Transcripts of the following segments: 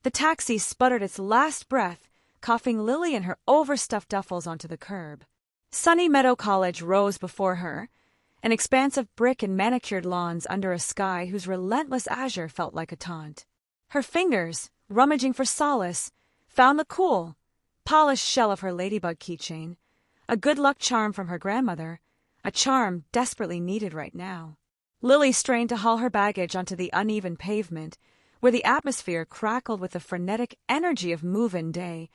The taxi sputtered its last breath, coughing Lily and her overstuffed duffels onto the curb. Sunny Meadow College rose before her, an expanse of brick and manicured lawns under a sky whose relentless azure felt like a taunt. Her fingers, rummaging for solace, found the cool, polished shell of her ladybug keychain, a good luck charm from her grandmother, a charm desperately needed right now. Lily strained to haul her baggage onto the uneven pavement, where the atmosphere crackled with the frenetic energy of move-in day,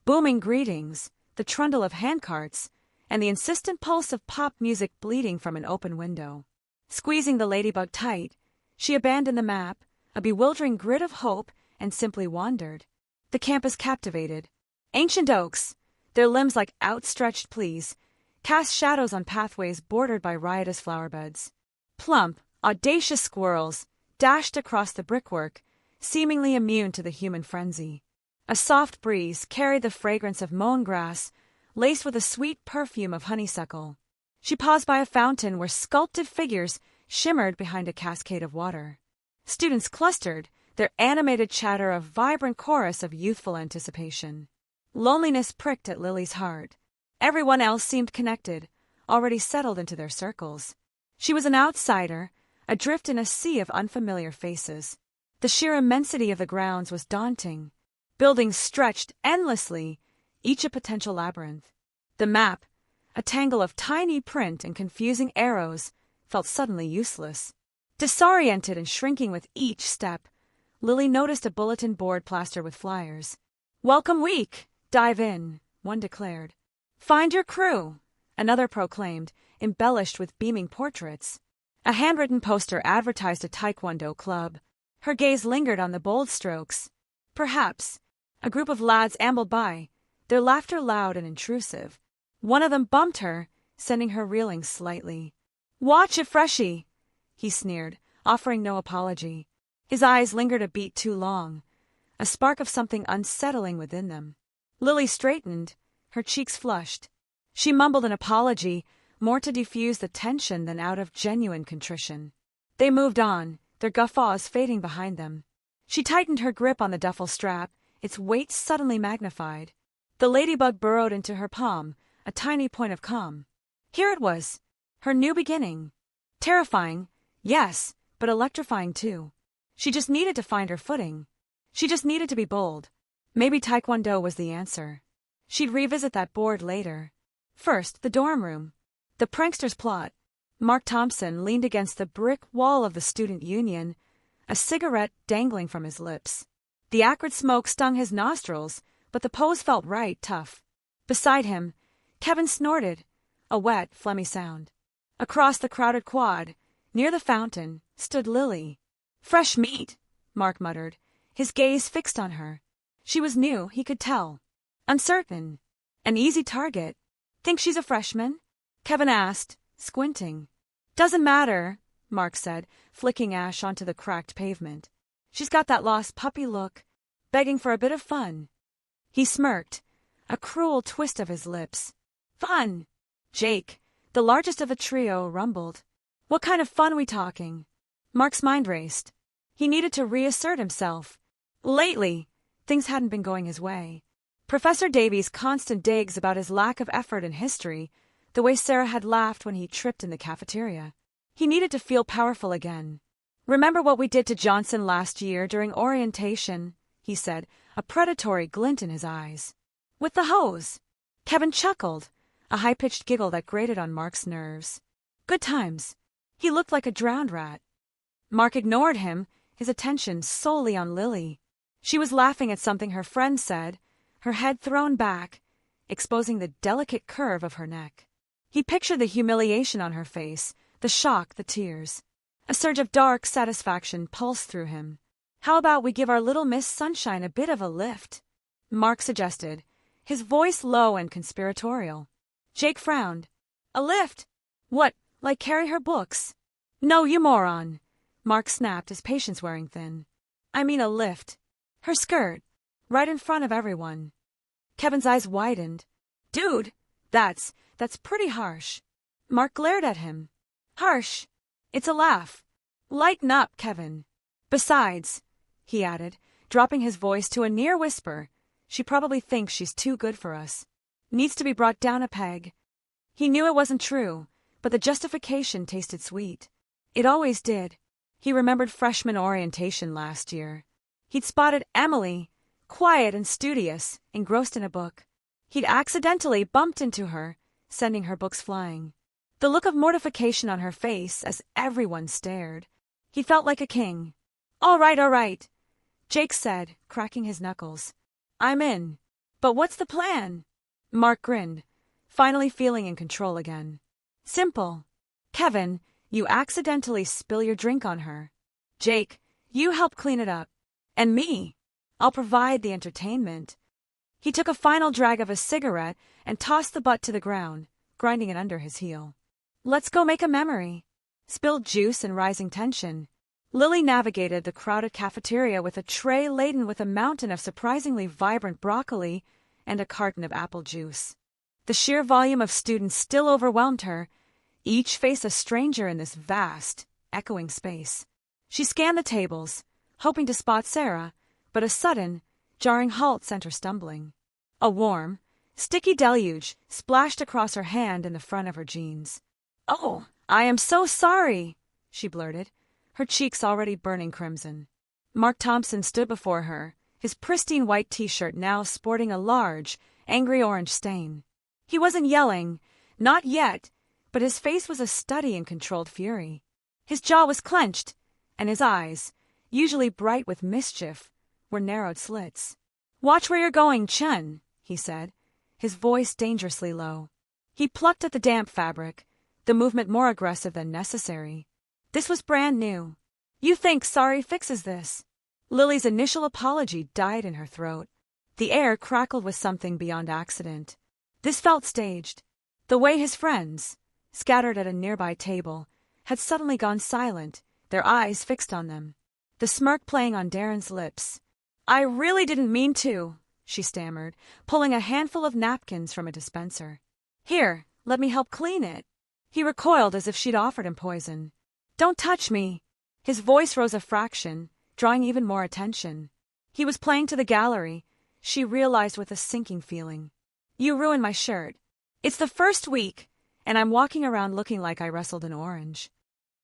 booming greetings, the trundle of handcarts, and the insistent pulse of pop music bleeding from an open window. Squeezing the ladybug tight, she abandoned the map, a bewildering grid of hope, and simply wandered. The campus captivated. Ancient oaks, their limbs like outstretched pleas, cast shadows on pathways bordered by riotous flowerbeds. Plump, audacious squirrels dashed across the brickwork, seemingly immune to the human frenzy. A soft breeze carried the fragrance of mown grass, laced with a sweet perfume of honeysuckle. She paused by a fountain where sculpted figures shimmered behind a cascade of water. Students clustered, their animated chatter a vibrant chorus of youthful anticipation. Loneliness pricked at Lily's heart. Everyone else seemed connected, already settled into their circles. She was an outsider, adrift in a sea of unfamiliar faces. The sheer immensity of the grounds was daunting. Buildings stretched endlessly, each a potential labyrinth. The map, a tangle of tiny print and confusing arrows, felt suddenly useless. Disoriented and shrinking with each step, Lily noticed a bulletin board plastered with flyers. "Welcome week! Dive in," one declared. "Find your crew," another proclaimed, embellished with beaming portraits. A handwritten poster advertised a Taekwondo club. Her gaze lingered on the bold strokes. Perhaps. A group of lads ambled by, their laughter loud and intrusive. One of them bumped her, sending her reeling slightly. "Watch it, freshie," he sneered, offering no apology. His eyes lingered a beat too long, a spark of something unsettling within them. Lily straightened, her cheeks flushed. She mumbled an apology, more to defuse the tension than out of genuine contrition. They moved on, their guffaws fading behind them. She tightened her grip on the duffel strap, its weight suddenly magnified. The ladybug burrowed into her palm, a tiny point of calm. Here it was, her new beginning. Terrifying, yes, but electrifying too. She just needed to find her footing. She just needed to be bold. Maybe Taekwondo was the answer. She'd revisit that board later. First, the dorm room. The prankster's plot. Mark Thompson leaned against the brick wall of the student union, a cigarette dangling from his lips. The acrid smoke stung his nostrils, but the pose felt right tough. Beside him, Kevin snorted, a wet, phlegmy sound. Across the crowded quad, near the fountain, stood Lily. "Fresh meat," Mark muttered, his gaze fixed on her. She was new, he could tell. Uncertain. An easy target. "Think she's a freshman?" Kevin asked, squinting. "Doesn't matter," Mark said, flicking ash onto the cracked pavement. "She's got that lost puppy look, begging for a bit of fun." He smirked, a cruel twist of his lips. "Fun!" Jake, the largest of the trio, rumbled. "What kind of fun we talking?" Mark's mind raced. He needed to reassert himself. Lately, things hadn't been going his way. Professor Davies' constant digs about his lack of effort in history, the way Sarah had laughed when he tripped in the cafeteria. He needed to feel powerful again. "Remember what we did to Johnson last year during orientation," he said, a predatory glint in his eyes. "With the hose." Kevin chuckled, a high-pitched giggle that grated on Mark's nerves. Good times. He looked like a drowned rat. Mark ignored him, his attention solely on Lily. She was laughing at something her friend said, her head thrown back, exposing the delicate curve of her neck. He pictured the humiliation on her face, the shock, the tears. A surge of dark satisfaction pulsed through him. "How about we give our little Miss Sunshine a bit of a lift?" Mark suggested, his voice low and conspiratorial. Jake frowned. "A lift? What, like carry her books?" "No, you moron," Mark snapped, his patience wearing thin. "I mean a lift. Her skirt, right in front of everyone." Kevin's eyes widened. "Dude, that's pretty harsh." Mark glared at him. "Harsh? It's a laugh. Lighten up, Kevin. Besides," he added, dropping his voice to a near whisper. She probably thinks she's too good for us. Needs to be brought down a peg. He knew it wasn't true, but the justification tasted sweet. It always did. He remembered freshman orientation last year. He'd spotted Emily, quiet and studious, engrossed in a book. He'd accidentally bumped into her, sending her books flying. The look of mortification on her face as everyone stared. He felt like a king. All right, Jake said, cracking his knuckles. I'm in. But what's the plan? Mark grinned, finally feeling in control again. Simple. Kevin, you accidentally spill your drink on her. Jake, you help clean it up. And me, I'll provide the entertainment. He took a final drag of his cigarette and tossed the butt to the ground, grinding it under his heel. Let's go make a memory. Spilled juice and rising tension. Lily navigated the crowded cafeteria with a tray laden with a mountain of surprisingly vibrant broccoli and a carton of apple juice. The sheer volume of students still overwhelmed her, each face a stranger in this vast, echoing space. She scanned the tables, hoping to spot Sarah, but a sudden, jarring halt sent her stumbling. A warm, sticky deluge splashed across her hand and the front of her jeans. Oh, I am so sorry, she blurted, her cheeks already burning crimson. Mark Thompson stood before her, his pristine white t-shirt now sporting a large, angry orange stain. He wasn't yelling, not yet, but his face was a study in controlled fury. His jaw was clenched, and his eyes, usually bright with mischief, were narrowed slits. Watch where you're going, Chen, he said, his voice dangerously low. He plucked at the damp fabric, the movement more aggressive than necessary. This was brand new. You think sorry fixes this? Lily's initial apology died in her throat. The air crackled with something beyond accident. This felt staged. The way his friends, scattered at a nearby table, had suddenly gone silent, their eyes fixed on them. The smirk playing on Darren's lips. I really didn't mean to, she stammered, pulling a handful of napkins from a dispenser. Here, let me help clean it. He recoiled as if she'd offered him poison. Don't touch me. His voice rose a fraction, drawing even more attention. He was playing to the gallery, she realized with a sinking feeling. You ruined my shirt. It's the first week, and I'm walking around looking like I wrestled an orange.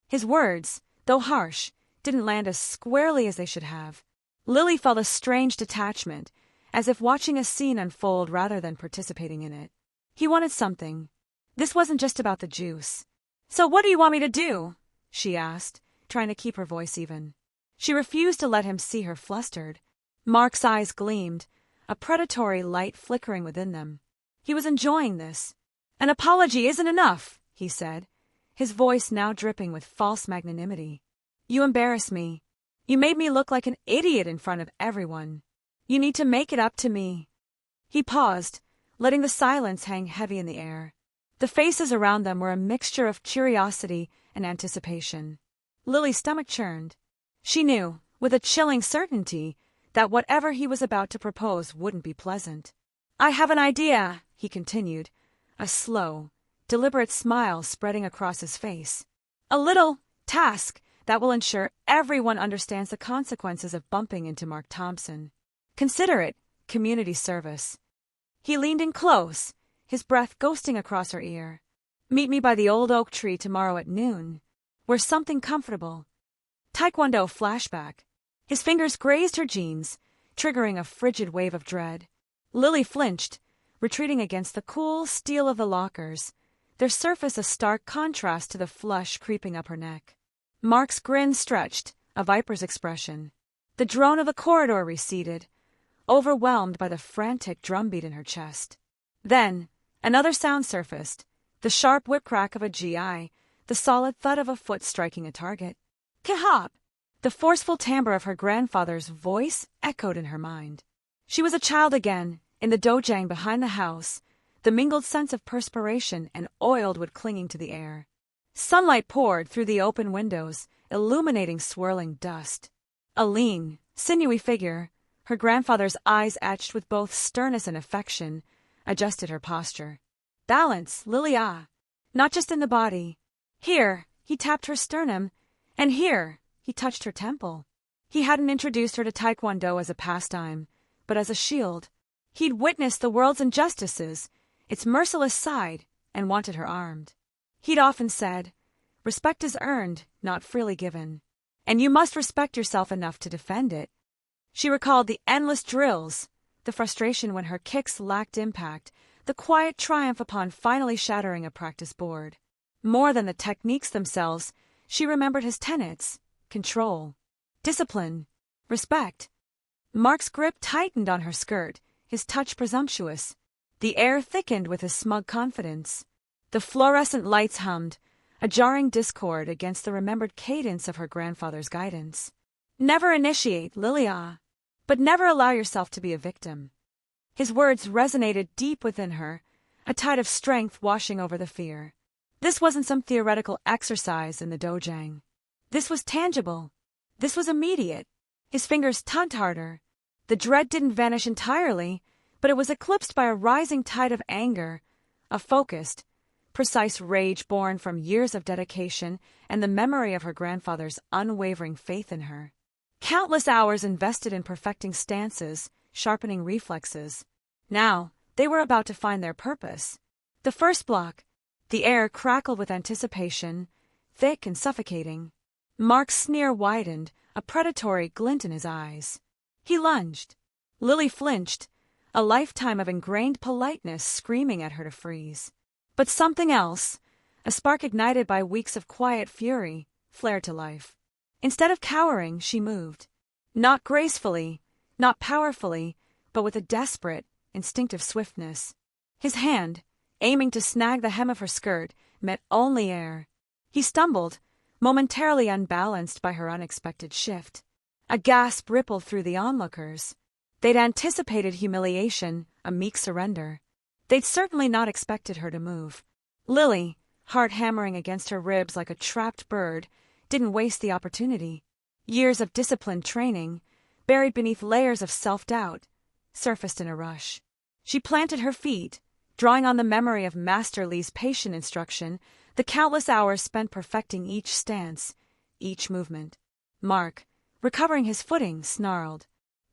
His words, though harsh, didn't land as squarely as they should have. Lily felt a strange detachment, as if watching a scene unfold rather than participating in it. He wanted something. This wasn't just about the juice. So what do you want me to do? She asked, trying to keep her voice even. She refused to let him see her flustered. Mark's eyes gleamed, a predatory light flickering within them. He was enjoying this. An apology isn't enough, he said, his voice now dripping with false magnanimity. You embarrass me. You made me look like an idiot in front of everyone. You need to make it up to me. He paused, letting the silence hang heavy in the air. The faces around them were a mixture of curiosity and anticipation. Lily's stomach churned. She knew, with a chilling certainty, that whatever he was about to propose wouldn't be pleasant. I have an idea, he continued, a slow, deliberate smile spreading across his face. A little task that will ensure everyone understands the consequences of bumping into Mark Thompson. Consider it community service. He leaned in close, his breath ghosting across her ear. Meet me by the old oak tree tomorrow at noon. Wear something comfortable. Taekwondo flashback. His fingers grazed her jeans, triggering a frigid wave of dread. Lily flinched, retreating against the cool steel of the lockers, their surface a stark contrast to the flush creeping up her neck. Mark's grin stretched, a viper's expression. The drone of the corridor receded, overwhelmed by the frantic drumbeat in her chest. Then, another sound surfaced, the sharp whip crack of a GI, the solid thud of a foot striking a target. K-hop! The forceful timbre of her grandfather's voice echoed in her mind. She was a child again, in the dojang behind the house, the mingled sense of perspiration and oiled wood clinging to the air. Sunlight poured through the open windows, illuminating swirling dust. A lean, sinewy figure, her grandfather's eyes etched with both sternness and affection, adjusted her posture. Balance, Lily, not just in the body. Here, he tapped her sternum, and here, he touched her temple. He hadn't introduced her to Taekwondo as a pastime, but as a shield. He'd witnessed the world's injustices, its merciless side, and wanted her armed. He'd often said, "Respect is earned, not freely given, and you must respect yourself enough to defend it." She recalled the endless drills, the frustration when her kicks lacked impact, the quiet triumph upon finally shattering a practice board. More than the techniques themselves, she remembered his tenets: control, discipline, respect. Mark's grip tightened on her skirt, his touch presumptuous. The air thickened with his smug confidence. The fluorescent lights hummed, a jarring discord against the remembered cadence of her grandfather's guidance. Never initiate, Lilia, but never allow yourself to be a victim. His words resonated deep within her, a tide of strength washing over the fear. This wasn't some theoretical exercise in the dojang. This was tangible. This was immediate. His fingers tugged harder. The dread didn't vanish entirely, but it was eclipsed by a rising tide of anger, a focused, precise rage born from years of dedication and the memory of her grandfather's unwavering faith in her. Countless hours invested in perfecting stances, sharpening reflexes. Now, they were about to find their purpose. The first block, the air crackled with anticipation, thick and suffocating. Mark's sneer widened, a predatory glint in his eyes. He lunged. Lily flinched, a lifetime of ingrained politeness screaming at her to freeze. But something else, a spark ignited by weeks of quiet fury, flared to life. Instead of cowering, she moved. Not gracefully, not powerfully, but with a desperate, instinctive swiftness. His hand, aiming to snag the hem of her skirt, met only air. He stumbled, momentarily unbalanced by her unexpected shift. A gasp rippled through the onlookers. They'd anticipated humiliation, a meek surrender. They'd certainly not expected her to move. Lily, heart hammering against her ribs like a trapped bird, didn't waste the opportunity. Years of disciplined training, buried beneath layers of self-doubt, surfaced in a rush. She planted her feet, drawing on the memory of Master Lee's patient instruction, the countless hours spent perfecting each stance, each movement. Mark, recovering his footing, snarled,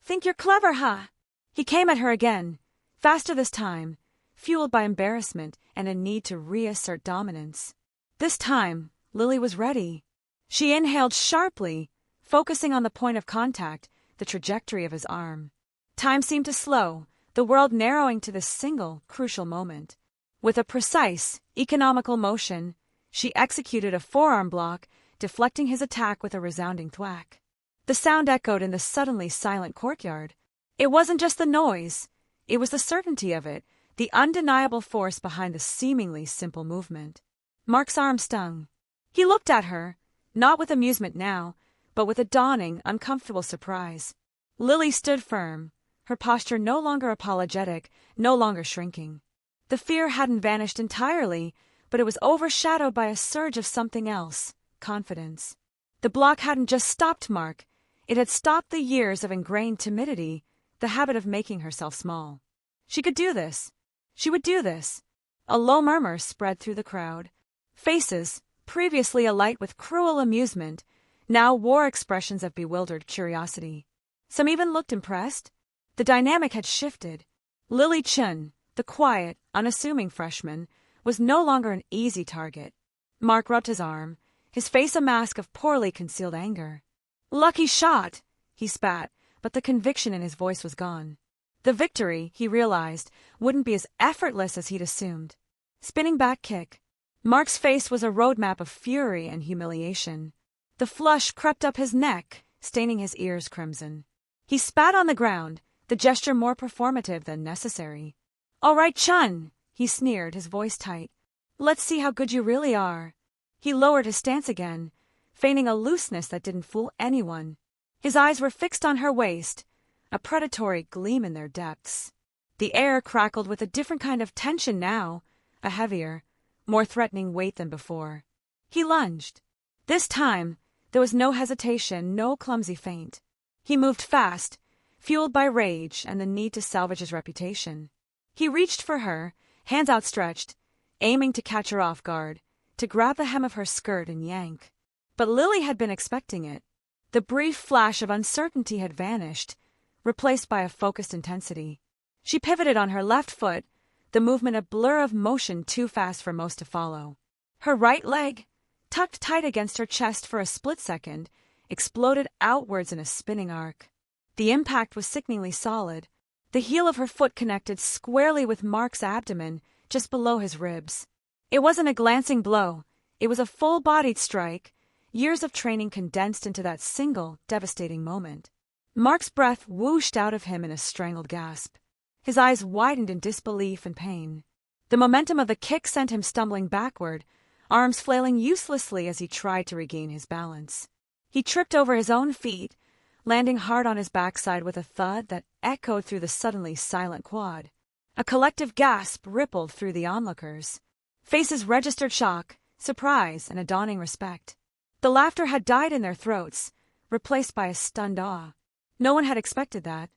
"Think you're clever, huh?" He came at her again, faster this time, fueled by embarrassment and a need to reassert dominance. This time, Lily was ready. She inhaled sharply, focusing on the point of contact, the trajectory of his arm. Time seemed to slow, the world narrowing to this single, crucial moment. With a precise, economical motion, she executed a forearm block, deflecting his attack with a resounding thwack. The sound echoed in the suddenly silent courtyard. It wasn't just the noise, it was the certainty of it, the undeniable force behind the seemingly simple movement. Mark's arm stung. He looked at her, not with amusement now, but with a dawning, uncomfortable surprise. Lily stood firm, her posture no longer apologetic, no longer shrinking. The fear hadn't vanished entirely, but it was overshadowed by a surge of something else, confidence. The block hadn't just stopped Mark, it had stopped the years of ingrained timidity, the habit of making herself small. She could do this. She would do this. A low murmur spread through the crowd. Faces, previously alight with cruel amusement, now wore expressions of bewildered curiosity. Some even looked impressed. The dynamic had shifted. Lily Chun, the quiet, unassuming freshman, was no longer an easy target. Mark rubbed his arm, his face a mask of poorly concealed anger. "Lucky shot," he spat, but the conviction in his voice was gone. The victory, he realized, wouldn't be as effortless as he'd assumed. Spinning back kick. Mark's face was a roadmap of fury and humiliation. The flush crept up his neck, staining his ears crimson. He spat on the ground, the gesture more performative than necessary. "All right, Chun," he sneered, his voice tight. "Let's see how good you really are." He lowered his stance again, feigning a looseness that didn't fool anyone. His eyes were fixed on her waist, a predatory gleam in their depths. The air crackled with a different kind of tension now, a heavier, more threatening weight than before. He lunged. This time, there was no hesitation, no clumsy feint. He moved fast, fueled by rage and the need to salvage his reputation. He reached for her, hands outstretched, aiming to catch her off guard, to grab the hem of her skirt and yank. But Lily had been expecting it. The brief flash of uncertainty had vanished, replaced by a focused intensity. She pivoted on her left foot, the movement a blur of motion too fast for most to follow. Her right leg, tucked tight against her chest for a split second, exploded outwards in a spinning arc. The impact was sickeningly solid. The heel of her foot connected squarely with Mark's abdomen, just below his ribs. It wasn't a glancing blow. It was a full-bodied strike, years of training condensed into that single, devastating moment. Mark's breath whooshed out of him in a strangled gasp. His eyes widened in disbelief and pain. The momentum of the kick sent him stumbling backward, arms flailing uselessly as he tried to regain his balance. He tripped over his own feet, landing hard on his backside with a thud that echoed through the suddenly silent quad. A collective gasp rippled through the onlookers. Faces registered shock, surprise, and a dawning respect. The laughter had died in their throats, replaced by a stunned awe. No one had expected that.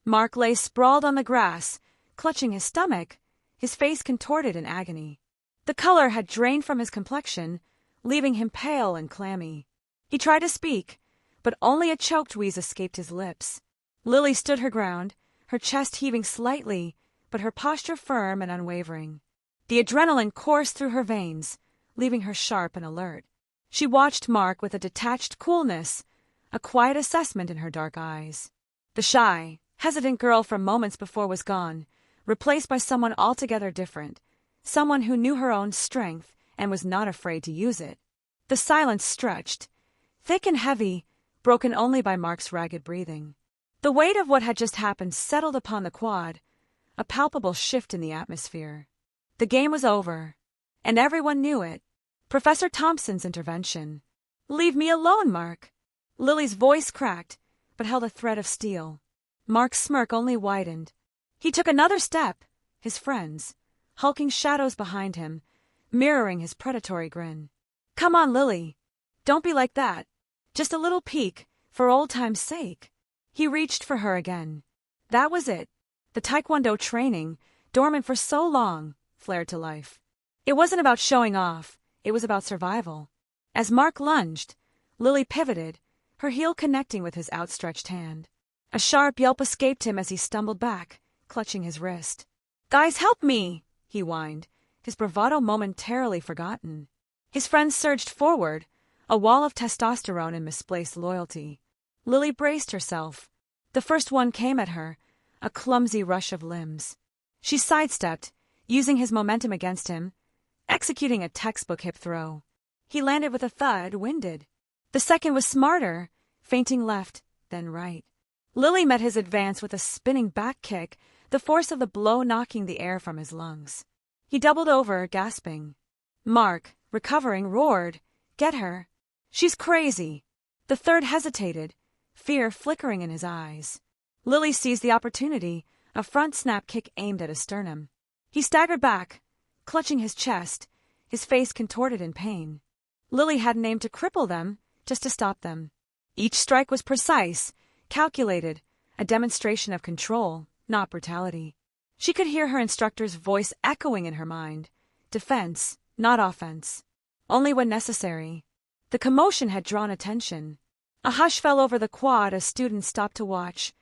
Mark lay sprawled on the grass, clutching his stomach, his face contorted in agony. The color had drained from his complexion, leaving him pale and clammy. He tried to speak, but only a choked wheeze escaped his lips. Lily stood her ground, her chest heaving slightly, but her posture firm and unwavering. The adrenaline coursed through her veins, leaving her sharp and alert. She watched Mark with a detached coolness, a quiet assessment in her dark eyes. The shy, hesitant girl from moments before was gone, replaced by someone altogether different, someone who knew her own strength and was not afraid to use it. The silence stretched, thick and heavy, broken only by Mark's ragged breathing. The weight of what had just happened settled upon the quad, a palpable shift in the atmosphere. The game was over, and everyone knew it. Professor Thompson's intervention. "Leave me alone, Mark." Lily's voice cracked, but held a thread of steel. Mark's smirk only widened. He took another step, his friends, hulking shadows behind him, mirroring his predatory grin. "Come on, Lily. Don't be like that. Just a little peek, for old time's sake." He reached for her again. That was it. The Taekwondo training, dormant for so long, flared to life. It wasn't about showing off. It was about survival. As Mark lunged, Lily pivoted, her heel connecting with his outstretched hand. A sharp yelp escaped him as he stumbled back, clutching his wrist. "Guys, help me!" he whined, his bravado momentarily forgotten. His friends surged forward, a wall of testosterone and misplaced loyalty. Lily braced herself. The first one came at her, a clumsy rush of limbs. She sidestepped, using his momentum against him, executing a textbook hip throw. He landed with a thud, winded. The second was smarter, feinting left, then right. Lily met his advance with a spinning back kick, the force of the blow knocking the air from his lungs. He doubled over, gasping. Mark, recovering, roared, "Get her! She's crazy!" The third hesitated, fear flickering in his eyes. Lily seized the opportunity, a front snap kick aimed at his sternum. He staggered back, clutching his chest, his face contorted in pain. Lily hadn't aimed to cripple them, just to stop them. Each strike was precise, calculated, a demonstration of control, not brutality. She could hear her instructor's voice echoing in her mind. Defense, not offense. Only when necessary. The commotion had drawn attention. A hush fell over the quad as students stopped to watch,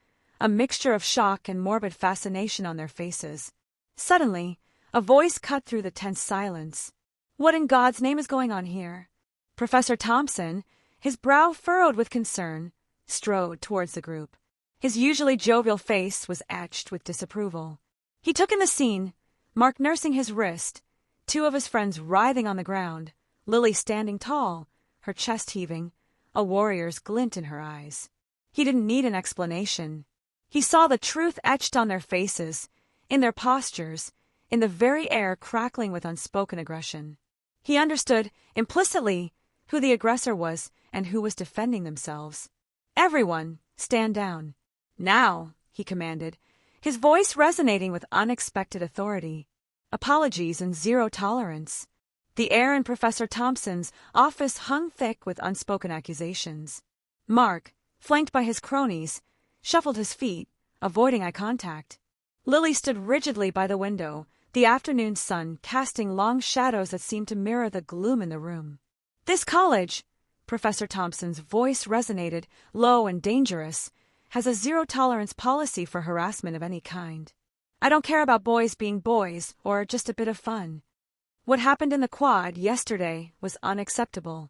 a mixture of shock and morbid fascination on their faces. Suddenly, a voice cut through the tense silence. "What in God's name is going on here?" Professor Thompson, his brow furrowed with concern, strode towards the group. His usually jovial face was etched with disapproval. He took in the scene, Mark nursing his wrist, two of his friends writhing on the ground, Lily standing tall, her chest heaving, a warrior's glint in her eyes. He didn't need an explanation. He saw the truth etched on their faces, in their postures, in the very air crackling with unspoken aggression. He understood, implicitly, who the aggressor was and who was defending themselves. "Everyone, stand down. Now," he commanded, his voice resonating with unexpected authority. Apologies and zero tolerance. The air in Professor Thompson's office hung thick with unspoken accusations. Mark, flanked by his cronies, shuffled his feet, avoiding eye contact. Lily stood rigidly by the window, the afternoon sun casting long shadows that seemed to mirror the gloom in the room. This college, Professor Thompson's voice resonated, low and dangerous, has a zero-tolerance policy for harassment of any kind. I don't care about boys being boys or just a bit of fun. What happened in the quad yesterday was unacceptable.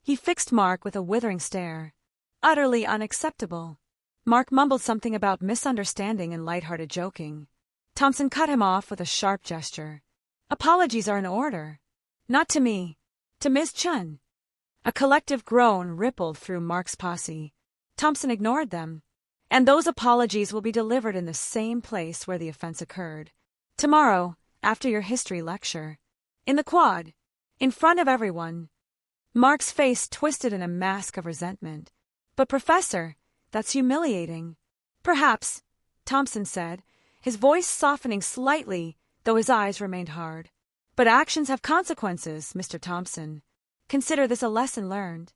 He fixed Mark with a withering stare. Utterly unacceptable. Mark mumbled something about misunderstanding and light-hearted joking. Thompson cut him off with a sharp gesture. Apologies are in order. Not to me. To Ms. Chun. A collective groan rippled through Mark's posse. Thompson ignored them. And those apologies will be delivered in the same place where the offense occurred. Tomorrow, after your history lecture. In the quad. In front of everyone. Mark's face twisted in a mask of resentment. But Professor, that's humiliating. Perhaps, Thompson said, his voice softening slightly, though his eyes remained hard. But actions have consequences, Mr. Thompson. Consider this a lesson learned.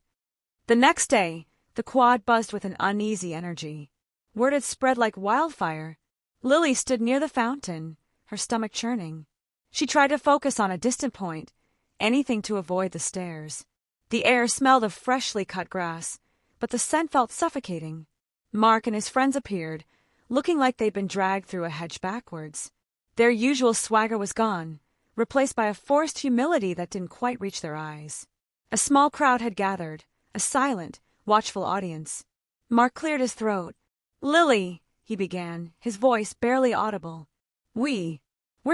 The next day, the quad buzzed with an uneasy energy. Word had spread like wildfire. Lily stood near the fountain, her stomach churning. She tried to focus on a distant point, anything to avoid the stares. The air smelled of freshly cut grass, but the scent felt suffocating. Mark and his friends appeared, looking like they'd been dragged through a hedge backwards. Their usual swagger was gone, replaced by a forced humility that didn't quite reach their eyes. A small crowd had gathered, a silent, watchful audience. Mark cleared his throat. Lily, he began, his voice barely audible. We're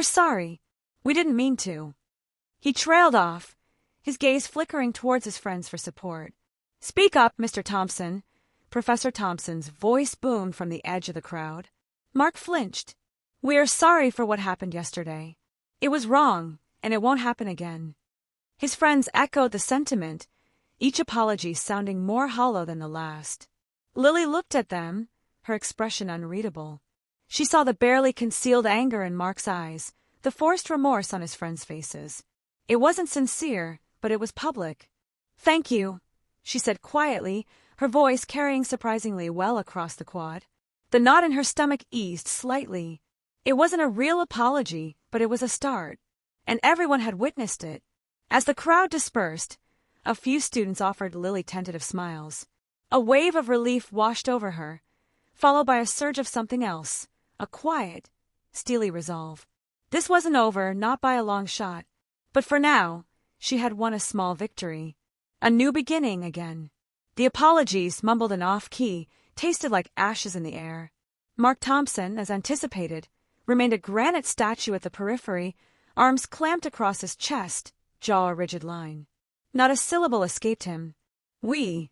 sorry. We didn't mean to. He trailed off, his gaze flickering towards his friends for support. Speak up, Mr. Thompson. Professor Thompson's voice boomed from the edge of the crowd. Mark flinched. We are sorry for what happened yesterday. It was wrong, and it won't happen again. His friends echoed the sentiment, each apology sounding more hollow than the last. Lily looked at them, her expression unreadable. She saw the barely concealed anger in Mark's eyes, the forced remorse on his friends' faces. It wasn't sincere, but it was public. Thank you, she said quietly, her voice carrying surprisingly well across the quad. The knot in her stomach eased slightly. It wasn't a real apology, but it was a start, and everyone had witnessed it. As the crowd dispersed, a few students offered Lily tentative smiles. A wave of relief washed over her, followed by a surge of something else, a quiet, steely resolve. This wasn't over, not by a long shot, but for now, she had won a small victory. A new beginning again. The apologies, mumbled and off-key, tasted like ashes in the air. Mark Thompson, as anticipated, remained a granite statue at the periphery, arms clamped across his chest, jaw a rigid line. Not a syllable escaped him. We're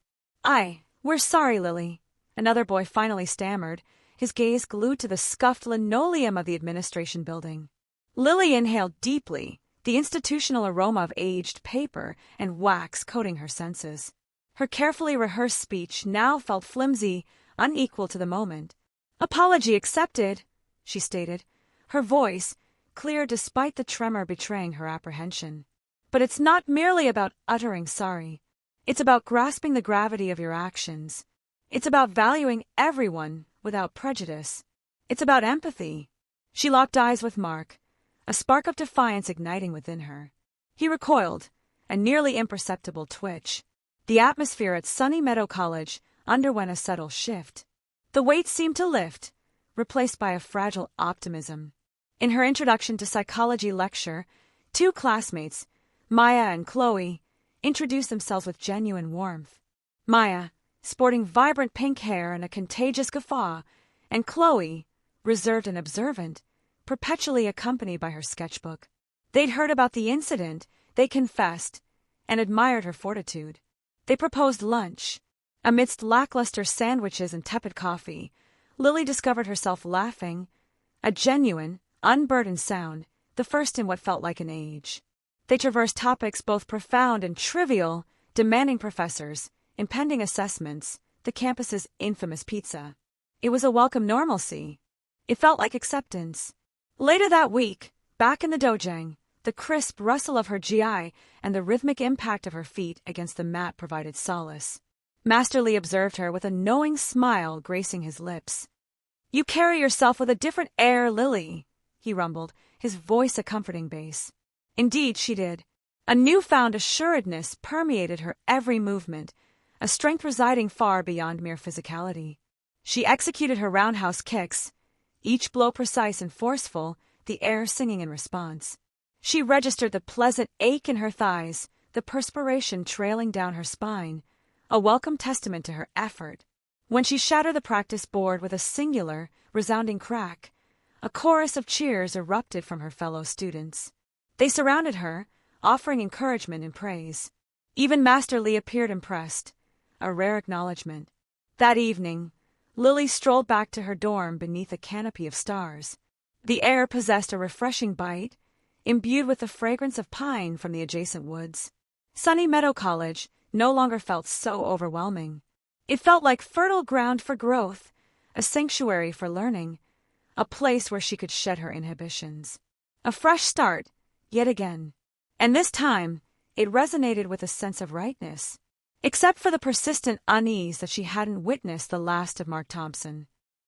sorry, Lily, another boy finally stammered, his gaze glued to the scuffed linoleum of the administration building. Lily inhaled deeply, the institutional aroma of aged paper and wax coating her senses. Her carefully rehearsed speech now felt flimsy, unequal to the moment. Apology accepted, she stated, her voice clear despite the tremor betraying her apprehension. But it's not merely about uttering sorry. It's about grasping the gravity of your actions. It's about valuing everyone without prejudice. It's about empathy. She locked eyes with Mark, a spark of defiance igniting within her. He recoiled, a nearly imperceptible twitch. The atmosphere at Sunny Meadow College underwent a subtle shift. The weight seemed to lift, replaced by a fragile optimism. In her introduction to psychology lecture, two classmates, Maya and Chloe, introduced themselves with genuine warmth. Maya, sporting vibrant pink hair and a contagious guffaw, and Chloe, reserved and observant, perpetually accompanied by her sketchbook. They'd heard about the incident, they confessed, and admired her fortitude. They proposed lunch. Amidst lackluster sandwiches and tepid coffee, Lily discovered herself laughing, a genuine, unburdened sound, the first in what felt like an age. They traversed topics both profound and trivial, demanding professors, impending assessments, the campus's infamous pizza. It was a welcome normalcy. It felt like acceptance. Later that week, back in the dojang, the crisp rustle of her GI and the rhythmic impact of her feet against the mat provided solace. Master Lee observed her with a knowing smile gracing his lips. You carry yourself with a different air, Lily, he rumbled, his voice a comforting bass. Indeed, she did. A newfound assuredness permeated her every movement, a strength residing far beyond mere physicality. She executed her roundhouse kicks, each blow precise and forceful, the air singing in response. She registered the pleasant ache in her thighs, the perspiration trailing down her spine, a welcome testament to her effort. When she shattered the practice board with a singular, resounding crack, a chorus of cheers erupted from her fellow students. They surrounded her, offering encouragement and praise. Even Master Lee appeared impressed, a rare acknowledgement. That evening, Lily strolled back to her dorm beneath a canopy of stars. The air possessed a refreshing bite, imbued with the fragrance of pine from the adjacent woods. Sunny Meadow College no longer felt so overwhelming. It felt like fertile ground for growth, a sanctuary for learning, a place where she could shed her inhibitions. A fresh start, yet again. And this time, it resonated with a sense of rightness. Except for the persistent unease that she hadn't witnessed the last of Mark Thompson.